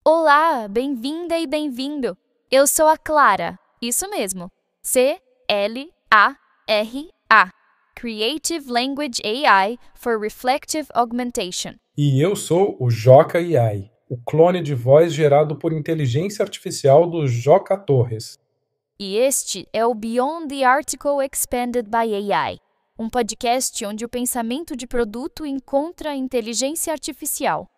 Olá, bem-vinda e bem-vindo. Eu sou a Clara, isso mesmo, C-L-A-R-A, Creative Language AI for Reflective Augmentation. E eu sou o Joca AI, o clone de voz gerado por inteligência artificial do Joca Torres. E este é o Beyond the Article Expanded by AI, um podcast onde o pensamento de produto encontra a inteligência artificial.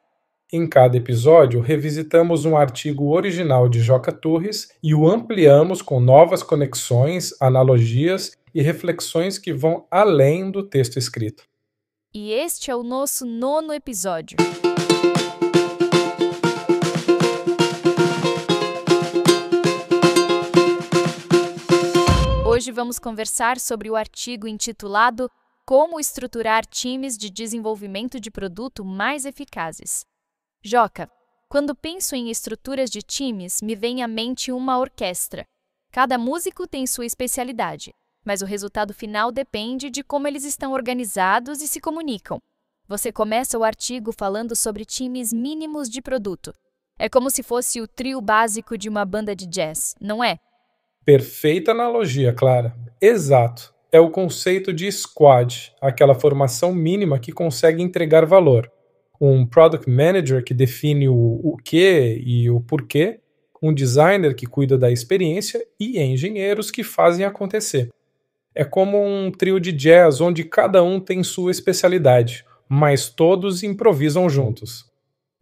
Em cada episódio, revisitamos um artigo original de Joca Torres e o ampliamos com novas conexões, analogias e reflexões que vão além do texto escrito. E este é o nosso 9º episódio. Hoje vamos conversar sobre o artigo intitulado Como estruturar times de desenvolvimento de produto mais eficazes. Joca, quando penso em estruturas de times, me vem à mente uma orquestra. Cada músico tem sua especialidade, mas o resultado final depende de como eles estão organizados e se comunicam. Você começa o artigo falando sobre times mínimos de produto. É como se fosse o trio básico de uma banda de jazz, não é? Perfeita analogia, Clara. Exato. É o conceito de squad, aquela formação mínima que consegue entregar valor. Um product manager que define o que e o porquê, um designer que cuida da experiência e engenheiros que fazem acontecer. É como um trio de jazz onde cada um tem sua especialidade, mas todos improvisam juntos.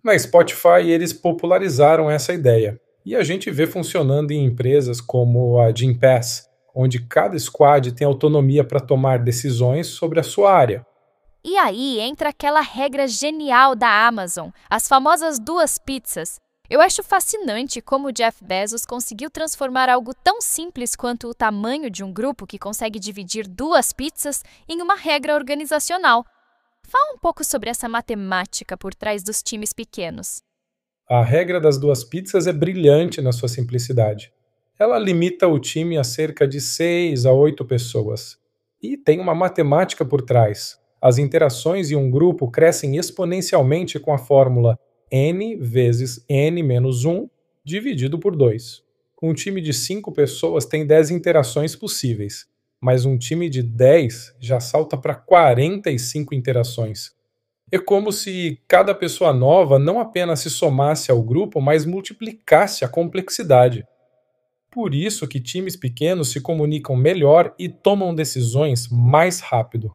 Na Spotify eles popularizaram essa ideia, e a gente vê funcionando em empresas como a Gympass, onde cada squad tem autonomia para tomar decisões sobre a sua área. E aí entra aquela regra genial da Amazon, as famosas 2 pizzas. Eu acho fascinante como o Jeff Bezos conseguiu transformar algo tão simples quanto o tamanho de um grupo que consegue dividir 2 pizzas em uma regra organizacional. Fala um pouco sobre essa matemática por trás dos times pequenos. A regra das 2 pizzas é brilhante na sua simplicidade. Ela limita o time a cerca de 6 a 8 pessoas. E tem uma matemática por trás. As interações em um grupo crescem exponencialmente com a fórmula n vezes n menos 1 dividido por 2. Um time de 5 pessoas tem 10 interações possíveis, mas um time de 10 já salta para 45 interações. É como se cada pessoa nova não apenas se somasse ao grupo, mas multiplicasse a complexidade. Por isso que times pequenos se comunicam melhor e tomam decisões mais rápido.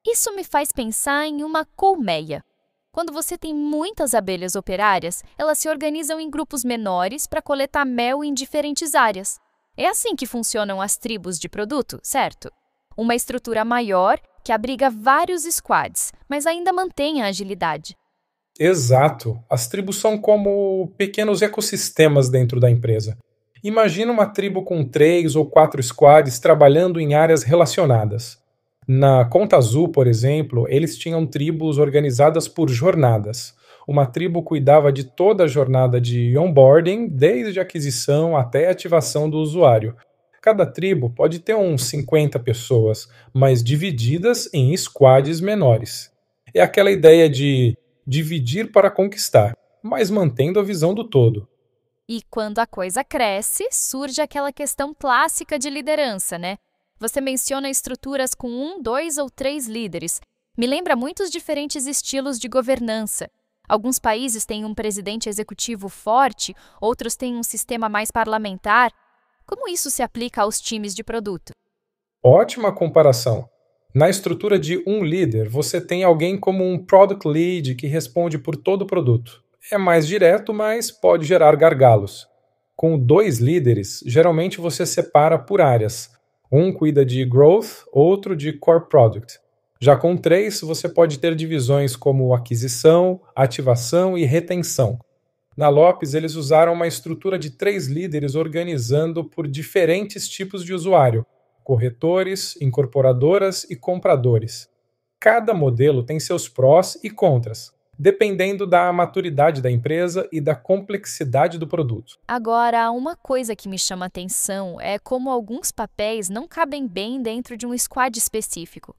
Isso me faz pensar em uma colmeia. Quando você tem muitas abelhas operárias, elas se organizam em grupos menores para coletar mel em diferentes áreas. É assim que funcionam as tribos de produto, certo? Uma estrutura maior que abriga vários squads, mas ainda mantém a agilidade. Exato. As tribos são como pequenos ecossistemas dentro da empresa. Imagina uma tribo com 3 ou 4 squads trabalhando em áreas relacionadas. Na Conta Azul, por exemplo, eles tinham tribos organizadas por jornadas. Uma tribo cuidava de toda a jornada de onboarding, desde a aquisição até a ativação do usuário. Cada tribo pode ter uns 50 pessoas, mas divididas em squads menores. É aquela ideia de dividir para conquistar, mas mantendo a visão do todo. E quando a coisa cresce, surge aquela questão clássica de liderança, né? Você menciona estruturas com 1, 2 ou 3 líderes. Me lembra muitos diferentes estilos de governança. Alguns países têm um presidente executivo forte, outros têm um sistema mais parlamentar. Como isso se aplica aos times de produto? Ótima comparação. Na estrutura de um líder, você tem alguém como um product lead que responde por todo o produto. É mais direto, mas pode gerar gargalos. Com 2 líderes, geralmente você separa por áreas. Um cuida de growth, outro de core product. Já com 3, você pode ter divisões como aquisição, ativação e retenção. Na Lopes, eles usaram uma estrutura de 3 líderes organizando por diferentes tipos de usuário: corretores, incorporadoras e compradores. Cada modelo tem seus prós e contras, dependendo da maturidade da empresa e da complexidade do produto. Agora, uma coisa que me chama atenção é como alguns papéis não cabem bem dentro de um squad específico.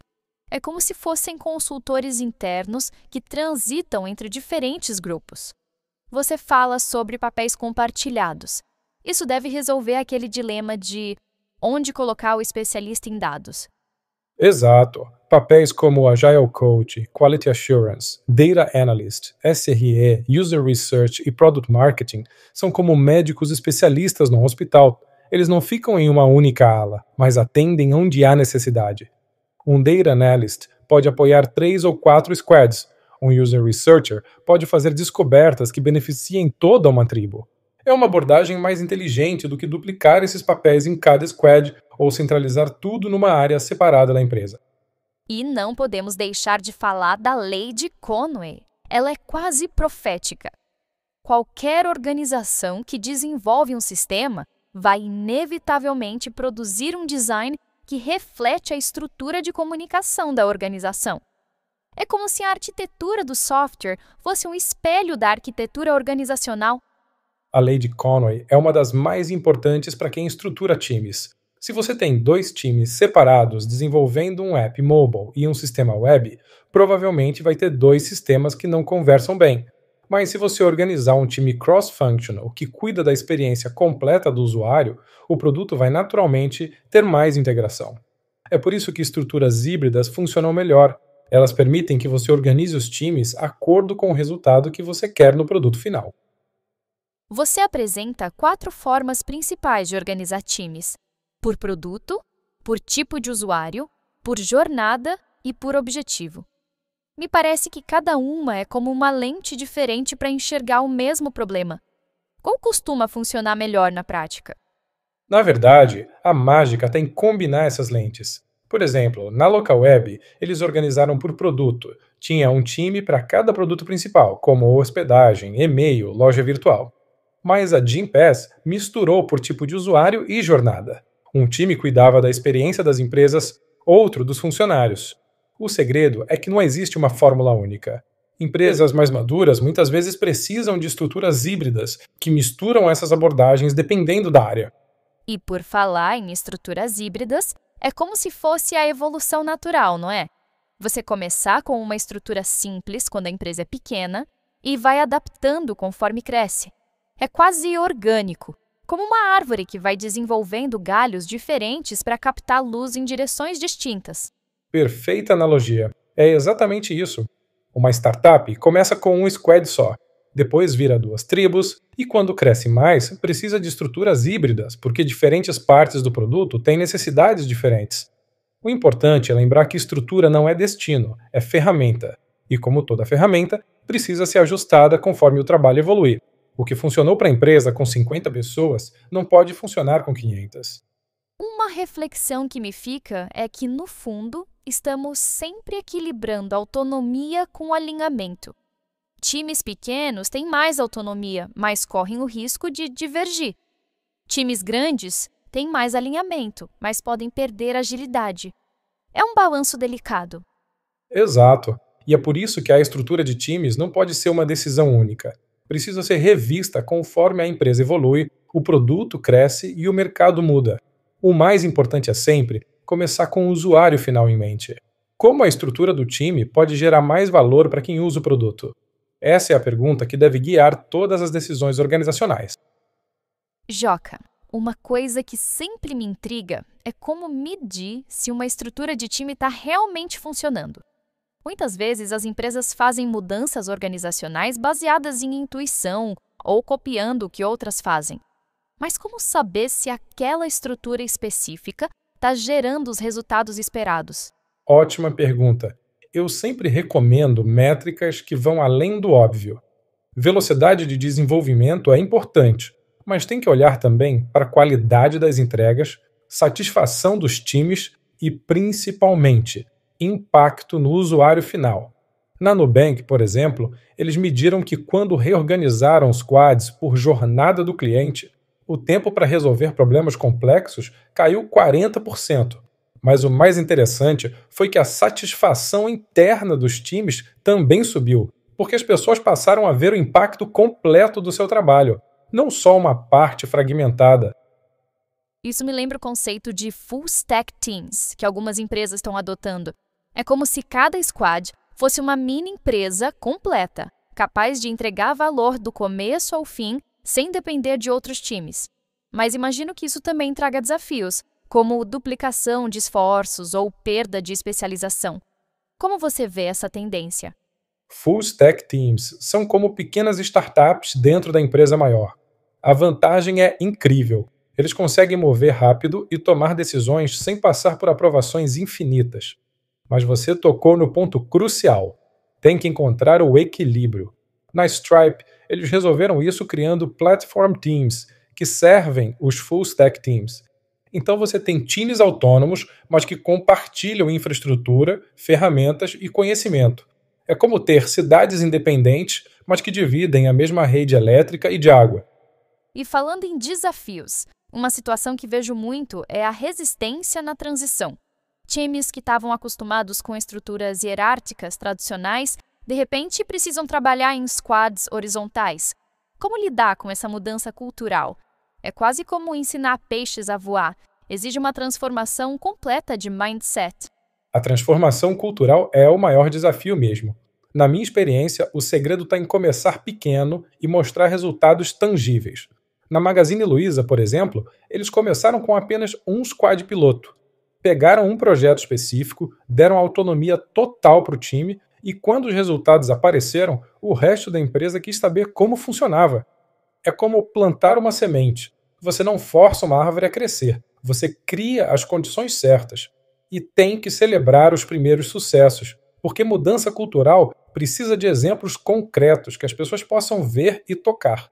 É como se fossem consultores internos que transitam entre diferentes grupos. você fala sobre papéis compartilhados. Isso deve resolver aquele dilema de onde colocar o especialista em dados. Exato. Papéis como Agile Coach, Quality Assurance, Data Analyst, SRE, User Research e Product Marketing são como médicos especialistas no hospital. Eles não ficam em uma única ala, mas atendem onde há necessidade. Um Data Analyst pode apoiar 3 ou 4 squads. Um User Researcher pode fazer descobertas que beneficiem toda uma tribo. É uma abordagem mais inteligente do que duplicar esses papéis em cada squad ou centralizar tudo numa área separada da empresa. E não podemos deixar de falar da lei de Conway. Ela é quase profética. Qualquer organização que desenvolve um sistema vai inevitavelmente produzir um design que reflete a estrutura de comunicação da organização. É como se a arquitetura do software fosse um espelho da arquitetura organizacional. A lei de Conway é uma das mais importantes para quem estrutura times. Se você tem 2 times separados desenvolvendo um app mobile e um sistema web, provavelmente vai ter 2 sistemas que não conversam bem. Mas se você organizar um time cross-functional que cuida da experiência completa do usuário, o produto vai naturalmente ter mais integração. É por isso que estruturas híbridas funcionam melhor. Elas permitem que você organize os times de acordo com o resultado que você quer no produto final. Você apresenta 4 formas principais de organizar times: por produto, por tipo de usuário, por jornada e por objetivo. Me parece que cada uma é como uma lente diferente para enxergar o mesmo problema. Qual costuma funcionar melhor na prática? Na verdade, a mágica está em combinar essas lentes. Por exemplo, na Local Web, eles organizaram por produto. Tinha um time para cada produto principal, como hospedagem, e-mail, loja virtual. Mas a Gympass misturou por tipo de usuário e jornada. Um time cuidava da experiência das empresas, outro dos funcionários. O segredo é que não existe uma fórmula única. Empresas mais maduras muitas vezes precisam de estruturas híbridas que misturam essas abordagens dependendo da área. E por falar em estruturas híbridas, é como se fosse a evolução natural, não é? Você começar com uma estrutura simples quando a empresa é pequena e vai adaptando conforme cresce. É quase orgânico, como uma árvore que vai desenvolvendo galhos diferentes para captar luz em direções distintas. Perfeita analogia. É exatamente isso. Uma startup começa com um squad só, depois vira 2 tribos e quando cresce mais, precisa de estruturas híbridas, porque diferentes partes do produto têm necessidades diferentes. O importante é lembrar que estrutura não é destino, é ferramenta. E como toda ferramenta, precisa ser ajustada conforme o trabalho evoluir. O que funcionou para a empresa com 50 pessoas não pode funcionar com 500. Uma reflexão que me fica é que, no fundo, estamos sempre equilibrando autonomia com alinhamento. Times pequenos têm mais autonomia, mas correm o risco de divergir. Times grandes têm mais alinhamento, mas podem perder agilidade. É um balanço delicado. Exato. E é por isso que a estrutura de times não pode ser uma decisão única. Precisa ser revista conforme a empresa evolui, o produto cresce e o mercado muda. O mais importante é sempre começar com o usuário final em mente. Como a estrutura do time pode gerar mais valor para quem usa o produto? Essa é a pergunta que deve guiar todas as decisões organizacionais. Joca, uma coisa que sempre me intriga é como medir se uma estrutura de time está realmente funcionando. Muitas vezes as empresas fazem mudanças organizacionais baseadas em intuição ou copiando o que outras fazem. Mas como saber se aquela estrutura específica está gerando os resultados esperados? Ótima pergunta. Eu sempre recomendo métricas que vão além do óbvio. Velocidade de desenvolvimento é importante, mas tem que olhar também para a qualidade das entregas, satisfação dos times e, principalmente, impacto no usuário final. Na Nubank, por exemplo, eles mediram que quando reorganizaram os squads por jornada do cliente, o tempo para resolver problemas complexos caiu 40%. Mas o mais interessante foi que a satisfação interna dos times também subiu, porque as pessoas passaram a ver o impacto completo do seu trabalho, não só uma parte fragmentada. Isso me lembra o conceito de Full Stack Teams, que algumas empresas estão adotando. É como se cada squad fosse uma mini empresa completa, capaz de entregar valor do começo ao fim sem depender de outros times. Mas imagino que isso também traga desafios, como duplicação de esforços ou perda de especialização. Como você vê essa tendência? Full Stack Teams são como pequenas startups dentro da empresa maior. A vantagem é incrível. Eles conseguem mover rápido e tomar decisões sem passar por aprovações infinitas. Mas você tocou no ponto crucial. Tem que encontrar o equilíbrio. Na Stripe, eles resolveram isso criando Platform Teams, que servem os Full Stack Teams. Então você tem times autônomos, mas que compartilham infraestrutura, ferramentas e conhecimento. É como ter cidades independentes, mas que dividem a mesma rede elétrica e de água. E falando em desafios, uma situação que vejo muito é a resistência na transição. Times que estavam acostumados com estruturas hierárquicas tradicionais, de repente precisam trabalhar em squads horizontais. Como lidar com essa mudança cultural? É quase como ensinar peixes a voar. Exige uma transformação completa de mindset. A transformação cultural é o maior desafio mesmo. Na minha experiência, o segredo está em começar pequeno e mostrar resultados tangíveis. Na Magazine Luiza, por exemplo, eles começaram com apenas um squad piloto. Pegaram um projeto específico, deram autonomia total para o time e quando os resultados apareceram, o resto da empresa quis saber como funcionava. É como plantar uma semente. Você não força uma árvore a crescer, você cria as condições certas. E tem que celebrar os primeiros sucessos, porque mudança cultural precisa de exemplos concretos que as pessoas possam ver e tocar.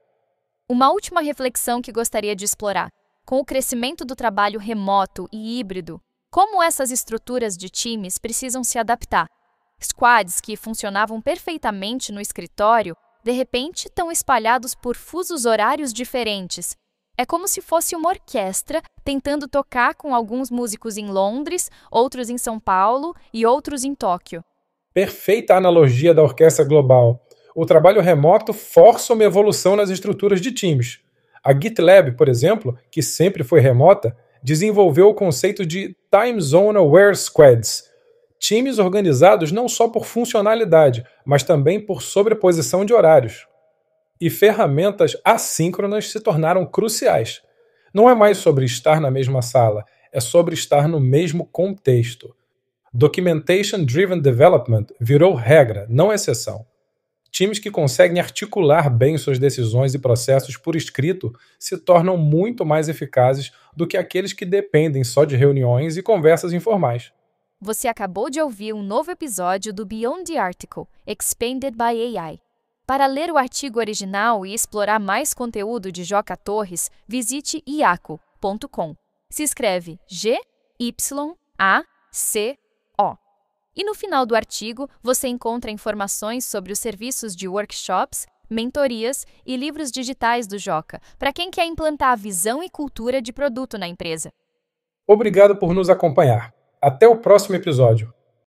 Uma última reflexão que gostaria de explorar. Com o crescimento do trabalho remoto e híbrido, como essas estruturas de times precisam se adaptar? Squads que funcionavam perfeitamente no escritório, de repente estão espalhados por fusos horários diferentes. É como se fosse uma orquestra tentando tocar com alguns músicos em Londres, outros em São Paulo e outros em Tóquio. Perfeita analogia da orquestra global. O trabalho remoto força uma evolução nas estruturas de times. A GitLab, por exemplo, que sempre foi remota, desenvolveu o conceito de Time Zone Aware Squads. Times organizados não só por funcionalidade, mas também por sobreposição de horários. E ferramentas assíncronas se tornaram cruciais. Não é mais sobre estar na mesma sala, é sobre estar no mesmo contexto. Documentation Driven Development virou regra, não exceção. Times que conseguem articular bem suas decisões e processos por escrito se tornam muito mais eficazes do que aqueles que dependem só de reuniões e conversas informais. Você acabou de ouvir um novo episódio do Beyond the Article, Expanded by AI. Para ler o artigo original e explorar mais conteúdo de Joca Torres, visite iaco.com. Se escreve G-Y-A-C-O. E no final do artigo, você encontra informações sobre os serviços de workshops, mentorias e livros digitais do Joca, para quem quer implantar a visão e cultura de produto na empresa. Obrigado por nos acompanhar. Até o próximo episódio.